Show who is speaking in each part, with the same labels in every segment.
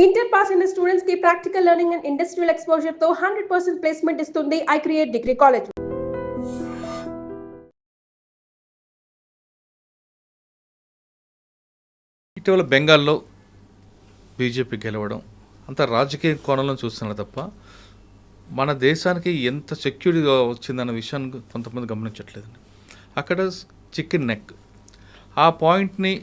Speaker 1: Inter pass అయిన students కి practical learning and industrial exposure తో 100% ప్లేస్మెంట్ ఇస్తుంది ఐ క్రియేట్ డిగ్రీ కాలేజ్.
Speaker 2: ఇటీవల బెంగాల్లో బీజేపీ గెలవడం అంత రాజకీయ కోణంలో చూస్తున్నారు తప్ప మన దేశానికి ఎంత సెక్యూరిటీగా వచ్చిందన్న విషయాన్ని కొంతమంది గమనించట్లేదండి. అక్కడ చికెన్ నెక్ ఆ పాయింట్ని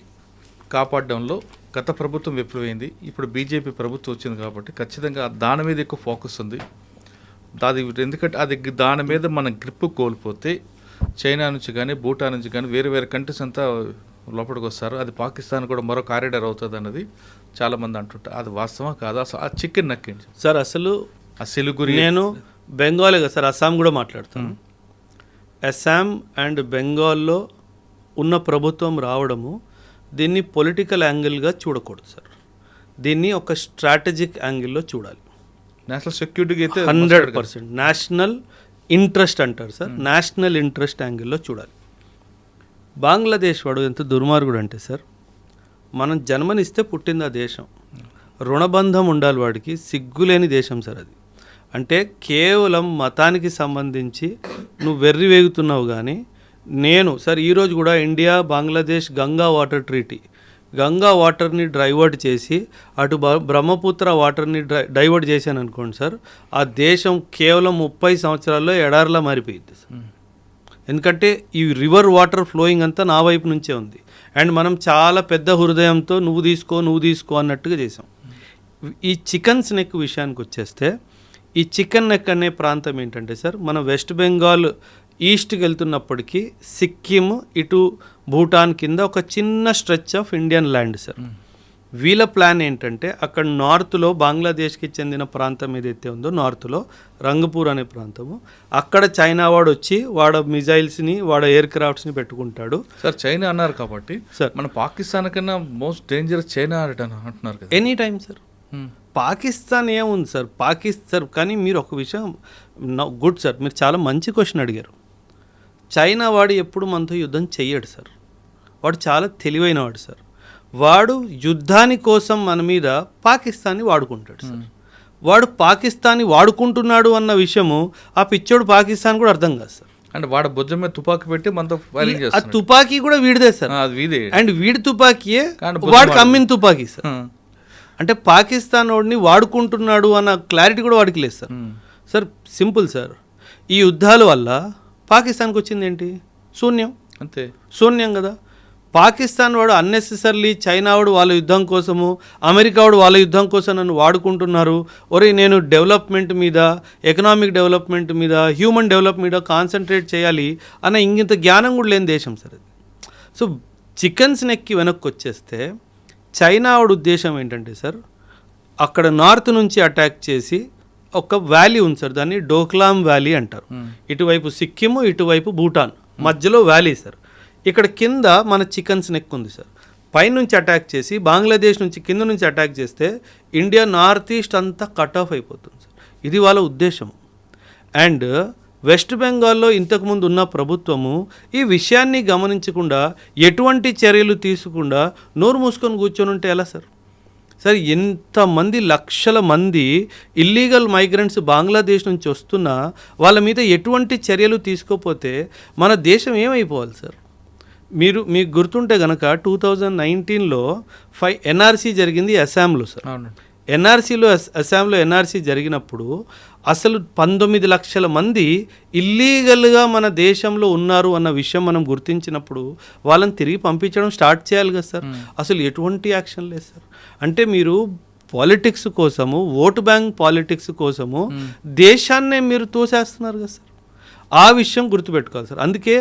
Speaker 2: కాపాడడంలో గత ప్రభుత్వం విఫలమైంది. ఇప్పుడు బీజేపీ ప్రభుత్వం వచ్చింది కాబట్టి ఖచ్చితంగా దాని మీద ఎక్కువ ఫోకస్ ఉంది. ఎందుకంటే అది దాని మీద మన గ్రిప్ కోల్పోతే చైనా నుంచి కానీ భూటాన్ నుంచి కానీ వేరే వేరే కంట్రీస్ అంతా లోపలికి వస్తారు. అది పాకిస్తాన్ కూడా మరో కారిడార్ అవుతుంది అన్నది చాలామంది అంటుంటారు. అది వాస్తవం కాదు. అసలు ఆ చికెన్ నెక్ ఏంటి
Speaker 3: సార్? అసలు
Speaker 2: ఆ సిలిగురి
Speaker 3: నేను బెంగాలే కదా సార్, అస్సాం కూడా మాట్లాడతాను. అస్సాం అండ్ బెంగాల్లో ఉన్న ప్రభుత్వం రావడము దీన్ని పొలిటికల్ యాంగిల్గా చూడకూడదు సార్. దీన్ని ఒక స్ట్రాటజిక్ యాంగిల్లో చూడాలి.
Speaker 2: నేషనల్ సెక్యూరిటీకి అయితే
Speaker 3: 100% నేషనల్ ఇంట్రెస్ట్ అంటారు సార్. నేషనల్ ఇంట్రెస్ట్ యాంగిల్లో చూడాలి. బంగ్లాదేశ్ వాడు ఎంత దుర్మార్గుడు అంటే సార్, మనం జన్మనిస్తే పుట్టింది ఆ దేశం, రుణబంధం ఉండాలి వాడికి. సిగ్గులేని దేశం సార్ అది. అంటే కేవలం మతానికి సంబంధించి నువ్వు వెర్రి వేగుతున్నావు. కానీ నేను సార్ ఈరోజు కూడా India Bangladesh Ganga water treaty, Ganga వాటర్ని డైవర్ట్ చేసి అటు బ్రహ్మపుత్ర వాటర్ని డైవర్ట్ చేశాను అనుకోండి సార్, ఆ దేశం కేవలం 30 సంవత్సరాల్లో ఎడారిలా మారిపోయింది సార్. ఎందుకంటే ఈ రివర్ వాటర్ ఫ్లోయింగ్ అంతా నా వైపు నుంచే ఉంది. అండ్ మనం చాలా పెద్ద హృదయంతో నువ్వు తీసుకో అన్నట్టుగా చేసాం. ఈ చికెన్స్ నెక్ విషయానికి వచ్చేస్తే, ఈ చికెన్ నెక్ అనే ప్రాంతం ఏంటంటే సార్, మన వెస్ట్ బెంగాల్ ఈస్ట్కి వెళ్తున్నప్పటికీ సిక్కిం ఇటు భూటాన్ కింద ఒక చిన్న stretch of Indian land sir. వీళ్ళ ప్లాన్ ఏంటంటే అక్కడ నార్త్లో బంగ్లాదేశ్కి చెందిన ప్రాంతం ఏదైతే ఉందో నార్త్లో రంగపూర్ అనే ప్రాంతము, అక్కడ చైనా వాడు వచ్చి వాడు మిజైల్స్ని వాడు ఎయిర్ క్రాఫ్ట్స్ని పెట్టుకుంటాడు
Speaker 2: సార్. చైనా అన్నారు కాబట్టి
Speaker 3: సార్,
Speaker 2: మన పాకిస్తాన్ కన్నా మోస్ట్ డేంజరస్ చైనా అంటున్నారు కదా.
Speaker 3: Any time sir. పాకిస్తాన్ ఏముంది సార్, పాకిస్తాన్. కానీ మీరు ఒక విషయం గుడ్ సార్, మీరు చాలా మంచి క్వశ్చన్ అడిగారు. చైనా వాడు ఎప్పుడు మనతో యుద్ధం చెయ్యడు సార్. వాడు చాలా తెలివైన వాడు సార్. వాడు యుద్ధాని కోసం మన మీద పాకిస్తాన్ని వాడుకుంటాడు సార్. వాడు పాకిస్తాన్ని వాడుకుంటున్నాడు అన్న విషయము ఆ పిచ్చోడు పాకిస్తాన్ కూడా అర్థం కాదు సార్.
Speaker 2: అంటే వాడు భుజం మీద తుపాకీ పెట్టి మనతో ఫైరింగ్
Speaker 3: ఆ తుపాకీ కూడా వీడిదే సార్. అండ్ వీడి తుపాకీయే వాడికి అమ్మిన తుపాకీ సార్. అంటే పాకిస్తాన్ వాడిని వాడుకుంటున్నాడు అన్న క్లారిటీ కూడా వాడికి లేదు సార్. సార్ సింపుల్ సార్, ఈ యుద్ధాల వల్ల పాకిస్తాన్కి వచ్చింది ఏంటి? శూన్యం.
Speaker 2: అంతే,
Speaker 3: శూన్యం కదా. పాకిస్తాన్ వాడు అన్నెసెసర్లీ చైనా వాడు వాళ్ళ యుద్ధం కోసము, అమెరికా వాడు వాళ్ళ యుద్ధం కోసం నన్ను వాడుకుంటున్నారు. ఒరే నేను డెవలప్మెంట్ మీద, ఎకనామిక్ డెవలప్మెంట్ మీద, హ్యూమన్ డెవలప్మెంట్ మీద కాన్సన్ట్రేట్ చేయాలి అన్న ఇంత జ్ఞానం కూడా లేని దేశం సార్ అది. సో చికెన్స్ నెక్కి వెనక్కి వచ్చేస్తే చైనా వాడు ఉద్దేశం ఏంటంటే సార్, అక్కడ నార్త్ నుంచి అటాక్ చేసి ఒక వ్యాలీ ఉంది సార్, దాన్ని డోక్లాం వ్యాలీ అంటారు. ఇటువైపు సిక్కిము, ఇటువైపు భూటాన్, మధ్యలో వ్యాలీ సార్. ఇక్కడ కింద మన చికెన్స్ నెక్ ఉంది సార్. పైనుంచి అటాక్ చేసి బంగ్లాదేశ్ నుంచి కింద నుంచి అటాక్ చేస్తే ఇండియా నార్త్ ఈస్ట్ అంతా కట్ ఆఫ్ అయిపోతుంది సార్. ఇది వాళ్ళ ఉద్దేశం. అండ్ వెస్ట్ బెంగాల్లో ఇంతకుముందు ఉన్న ప్రభుత్వము ఈ విషయాన్ని గమనించకుండా, ఎటువంటి చర్యలు తీసుకుండా నోరు మూసుకొని కూర్చొని ఉంటే ఎలా సార్? సార్ ఎంతమంది లక్షల మంది ఇల్లీగల్ మైగ్రెంట్స్ బంగ్లాదేశ్ నుంచి వస్తున్నా వాళ్ళ మీద ఎటువంటి చర్యలు తీసుకోకపోతే మన దేశం ఏమైపోవాలి సార్? మీకు గుర్తుంటే కనుక 2019లో 5 ఎన్ఆర్సీ జరిగింది అస్సాంలో సార్. అస్సాంలో ఎన్ఆర్సీ జరిగినప్పుడు అసలు 19 లక్షల మంది ఇల్లీగల్గా మన దేశంలో ఉన్నారు అన్న విషయం మనం గుర్తించినప్పుడు వాళ్ళని తిరిగి పంపించడం స్టార్ట్ చేయాలి కదా సార్. అసలు ఎటువంటి యాక్షన్ లేదు సార్. అంటే మీరు పాలిటిక్స్ కోసము, ఓటు బ్యాంక్ పాలిటిక్స్ కోసము దేశాన్నే మీరు తోసేస్తున్నారు కదా సార్. ఆ విషయం గుర్తుపెట్టుకోవాలి సార్. అందుకే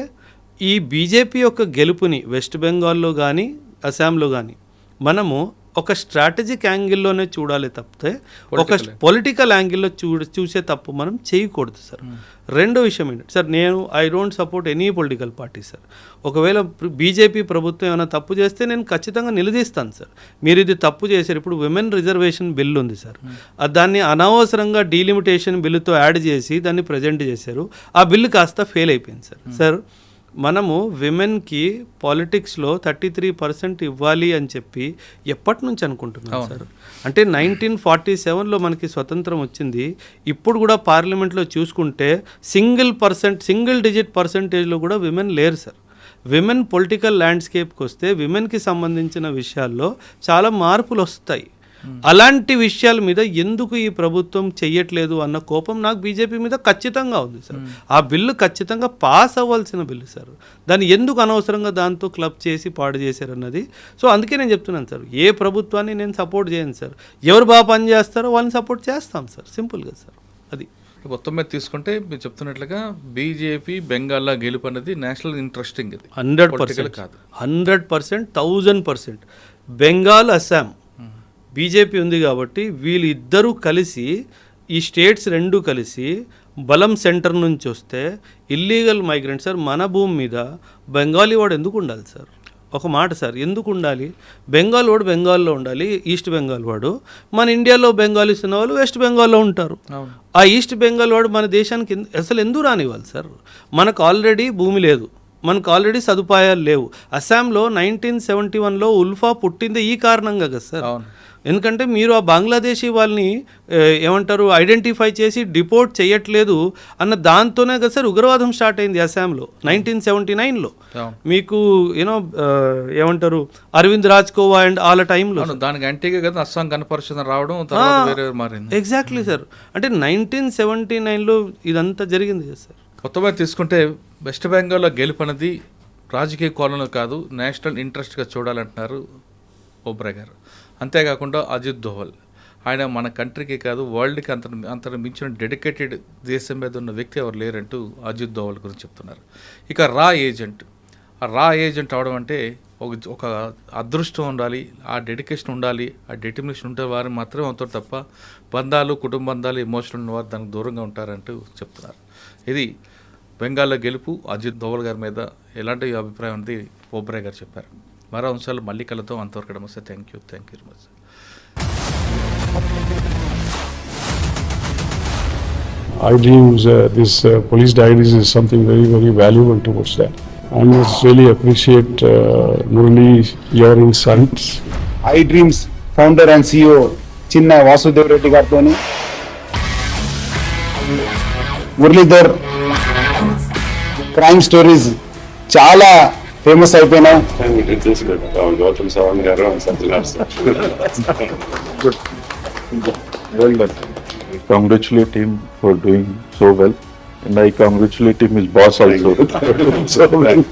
Speaker 3: ఈ బీజేపీ యొక్క గెలుపుని వెస్ట్ బెంగాల్లో కానీ అస్సాంలో కానీ మనము ఒక స్ట్రాటజిక్ యాంగిల్లోనే చూడాలి తప్పితే ఒక పొలిటికల్ యాంగిల్లో చూసే తప్పు మనం చేయకూడదు సార్. రెండో విషయం ఏంటంటే సార్, నేను I don't support any political party sir. ఒకవేళ బీజేపీ ప్రభుత్వం ఏమైనా తప్పు చేస్తే నేను ఖచ్చితంగా నిలదీస్తాను సార్. మీరు ఇది తప్పు చేశారు. ఇప్పుడు విమెన్ రిజర్వేషన్ బిల్ ఉంది సార్, దాన్ని అనవసరంగా డీలిమిటేషన్ బిల్లుతో యాడ్ చేసి దాన్ని ప్రజెంట్ చేశారు. ఆ బిల్లు కాస్త ఫెయిల్ అయిపోయింది సార్. సార్ మనము విమెన్కి పాలిటిక్స్లో 33% ఇవ్వాలి అని చెప్పి ఎప్పటి నుంచి అనుకుంటున్నాం సార్. అంటే 1947లో మనకి స్వతంత్రం వచ్చింది. ఇప్పుడు కూడా పార్లమెంట్లో చూసుకుంటే సింగిల్ డిజిట్ పర్సంటేజ్లో కూడా విమెన్ లేరు సార్. విమెన్ పొలిటికల్ ల్యాండ్స్కేప్కి వస్తే విమెన్కి సంబంధించిన విషయాల్లో చాలా మార్పులు వస్తాయి. అలాంటి విషయాల మీద ఎందుకు ఈ ప్రభుత్వం చెయ్యట్లేదు అన్న కోపం నాకు బీజేపీ మీద ఖచ్చితంగా ఉంది సార్. ఆ బిల్లు ఖచ్చితంగా పాస్ అవ్వాల్సిన బిల్లు సార్. దాన్ని ఎందుకు అనవసరంగా దాంతో క్లబ్ చేసి పాడు చేశారన్నది. సో అందుకే నేను చెప్తున్నాను సార్, ఏ ప్రభుత్వాన్ని నేను సపోర్ట్ చేయను సార్. ఎవరు బాగా పని చేస్తారో వాళ్ళని సపోర్ట్ చేస్తాం సార్, సింపుల్గా సార్. అది
Speaker 2: మొత్తం మీద తీసుకుంటే మీరు చెప్తున్నట్లుగా బీజేపీ బెంగాల్లో గెలుపు అనేది నేషనల్ ఇంట్రెస్టింగ్, ఇది
Speaker 3: 100%
Speaker 2: కాదు,
Speaker 3: 100%, 1000%. బెంగాల్, అస్సాం బీజేపీ ఉంది కాబట్టి వీళ్ళిద్దరూ కలిసి, ఈ స్టేట్స్ రెండు కలిసి బలం సెంటర్ నుంచి వస్తే ఇల్లీగల్ మైగ్రెంట్ సార్ మన భూమి మీద బెంగాలీ వాడు ఎందుకు ఉండాలి సార్? ఒక మాట సార్, ఎందుకు ఉండాలి? బెంగాల్ వాడు బెంగాల్లో ఉండాలి, ఈస్ట్ బెంగాల్ వాడు. మన ఇండియాలో బెంగాలీస్ ఉన్న వాళ్ళు వెస్ట్ బెంగాల్లో ఉంటారు. ఆ ఈస్ట్ బెంగాల్ వాడు మన దేశానికి అసలు ఎందుకు రానివ్వాలి సార్? మనకు ఆల్రెడీ భూమి లేదు, మనకు ఆల్రెడీ సదుపాయాలు లేవు. అస్సాంలో 1971లో ఉల్ఫా పుట్టింది ఈ కారణంగా కదా సార్. ఎందుకంటే మీరు ఆ బంగ్లాదేశీ వాళ్ళని ఏమంటారు ఐడెంటిఫై చేసి డిపోర్ట్ చేయట్లేదు అన్న దాంతోనే కదా సార్ ఉగ్రవాదం స్టార్ట్ అయింది అస్సాంలో 1979లో. మీకు యూనో ఏమంటారు అరవింద్ రాజ్కోవా అండ్ వాళ్ళ టైంలో
Speaker 2: దానికి యాంటీగా కదా అస్సాం గణపరిషత్ రావడం మారింది.
Speaker 3: Exactly sir. అంటే 1979లో ఇదంతా జరిగింది కదా సార్.
Speaker 2: మొత్తమే తీసుకుంటే వెస్ట్ బెంగాల్లో గెలుపు అనేది రాజకీయ కోణంలో కాదు, నేషనల్ ఇంట్రెస్ట్గా చూడాలంటున్నారు ఓబ్రాయ్ గారు. అంతేకాకుండా అజిత్ దోవల్, ఆయన మన కంట్రీకి కాదు వరల్డ్కి అంతకు మించిన డెడికేటెడ్ దేశం మీద ఉన్న వ్యక్తి ఎవరు లేరంటూ అజిత్ దోవల్ గురించి చెప్తున్నారు. ఇక రా ఏజెంట్ అవడం అంటే ఒక అదృష్టం ఉండాలి, ఆ డెడికేషన్ ఉండాలి, ఆ డెటర్మినేషన్ ఉంటే వారు మాత్రమే అవుతారు తప్ప బంధాలు, కుటుంబ బంధాలు, ఎమోషనల్ ఉన్నవారు దానికి దూరంగా ఉంటారంటూ చెప్తున్నారు. ఇది బెంగాల్లో గెలుపు అజిత్ దోవల్ గారి మీద ఎలాంటి అభిప్రాయం అనేది ఓబ్రాయ్ గారు చెప్పారు. మరో అంశాలు మళ్ళీ కలుద్దాం. అంతవరకు నమస్తే. Thank you very much.
Speaker 4: iDreams, this police diaries is something very, very valuable towards that. I must really appreciate Murali, your insights.
Speaker 5: iDreams founder and CEO Chinna Vasudev Reddy గారితోని మురళీధర్ క్రైమ్ స్టోరీస్ చాలా famous అయిపోయినాయి.
Speaker 4: Gautam Savan garu and Satyanar sir. Good. Well done. I congratulate him for doing so well, and I congratulate him his boss also. So well.